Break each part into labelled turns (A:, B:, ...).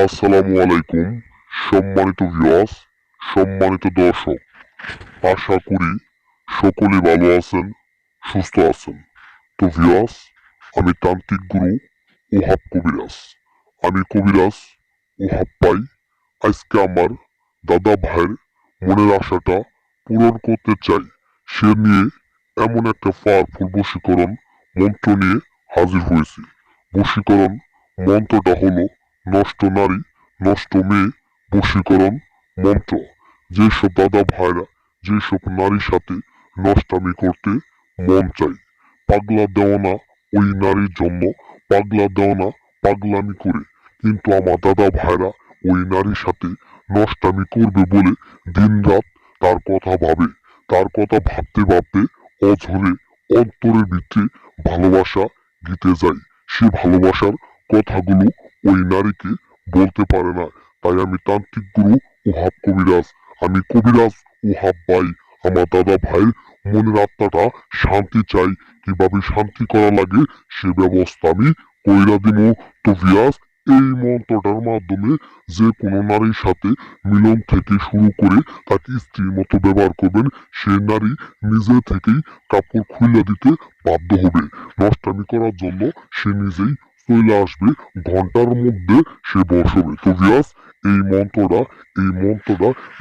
A: আসসালামু আলাইকুম। সম্মানিত ভিউয়ার্স, সম্মানিত দর্শক, আশা করি সকলে ভালো আছেন, সুস্থ আছেন। তো ভিউয়ার্স, আমি তান্ত্রিক গুরু ওহাব কবিরাজ। আমি কবিরাজ ওহাব ভাই আজকে আমার দাদা ভাইয়ের মনের আশাটা পূরণ করতে চাই। সে নিয়ে এমন একটা পাওয়ারফুল বশীকরণ মন্ত্র নিয়ে হাজির হয়েছি। বশীকরণ মন্ত্রটা হলো নষ্ট নারী নষ্ট মেয়ে বশীকরণ মন্ত্র। যেসব দাদা ভাইরা যেসব নারীর সাথে নষ্টামি করতে মন চাই, পাগলা দেওয়ানা ওই নারীর জন্য পাগলা দেওয়ানা পাগলামি করে, কিন্তু আমার দাদা ভাইরা ওই নারীর সাথে নষ্টামি করবে বলে দিনরাত তার কথা ভাবে। তার কথা ভাবতে ভাবতে অঝরে অন্তরের ভিতরে ভালোবাসা গীতে যায়। সে ভালোবাসার কথাগুলো ওই নারীকে বলতে পারে না। তাই আমি তান্ত্রিক গুরু ওহাব কবিরাজ, আমি কবিরাজ ওহাব ভাই আমার দাদা ভাইয়ের মনের আত্মাটা শান্তি চাই। কিভাবে শান্তি করা লাগে সে ব্যবস্থা আমি কইরা দিব। তো ভিয়াস, এই মন্ত্রটার মাধ্যমে যে কোনো নারীর সাথে মিলন থেকে শুরু করে তাকে স্ত্রীর মতো ব্যবহার করবেন, সে নারী নিজে থেকেই কাপড় খুলে দিতে বাধ্য হবে। নষ্টামি করার জন্য সে নিজেই চলে আসবে, ঘন্টার মধ্যে সে বসবে। তো ভিয়াস, এই মন্ত্রটা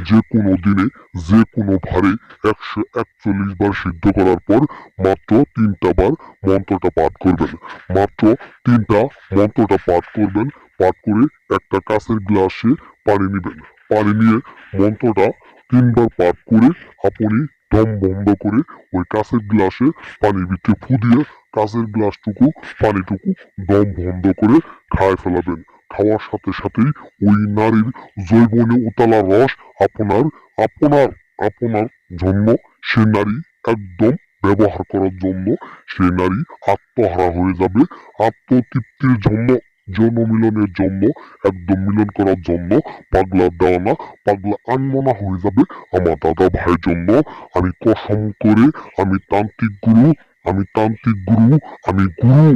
A: যে কোনো দিনে যে কোনো ভারে 141 বার সিদ্ধ করার পর মাত্র 3টা বার মন্ত্রটা পাঠ করবেন। মাত্র 3টা মন্ত্রটা পাঠ করবেন। পাঠ করে একটা কাঁচের গ্লাসে পানি নেবেন। পানি নিয়ে মন্ত্রটা 3বার পাঠ করে আপনি দম বন্ধ করে ওই কাঁচের গ্লাসে পানির ভিতরে ফু দিয়ে কাঁচের গ্লাসটুকু পানিটুকু দম বন্ধ করে খায় ফেলাবেন। খাওয়ার সাথে সাথেই ওই নারীর জৈবনে উতলা রস আপনার আপনার আপনার জন্য সে নারী একদম ব্যবহার করার জন্য সে নারী আত্মহারা হয়ে যাবে। আত্মতৃপ্তির জন্য, যৌন মিলনের জন্য, একদম মিলন করার জন্য পাগলা দেওয়ানা পাগলা আনমনা হয়ে যাবে আমার দাদা ভাইয়ের জন্য। আমি কসম করে, আমি তান্ত্রিক গুরু, আমি তান্ত্রিক গুরু, আমি গুরু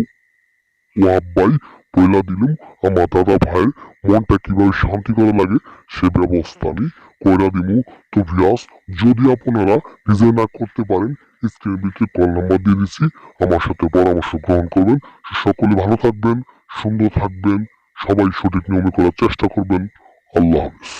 A: ওয়াব ভাই পয়লা দিলুম আমার দাদা ভাইয়ের মনটা কিভাবে শান্তি করা লাগে সে ব্যবস্থা আমি কইরা দিমু। তো ভিউয়ার্স, যদি আপনারা নিজে না করতে পারেন, স্ক্রিনের ভিতরে কল নাম্বার দিয়ে দিচ্ছি, আমার সাথে পরামর্শ গ্রহণ করবেন। সকলে ভালো থাকবেন, সুন্দর থাকবেন, সবাই সঠিক নিয়মে করার চেষ্টা করবেন। আল্লাহ হাফেজ।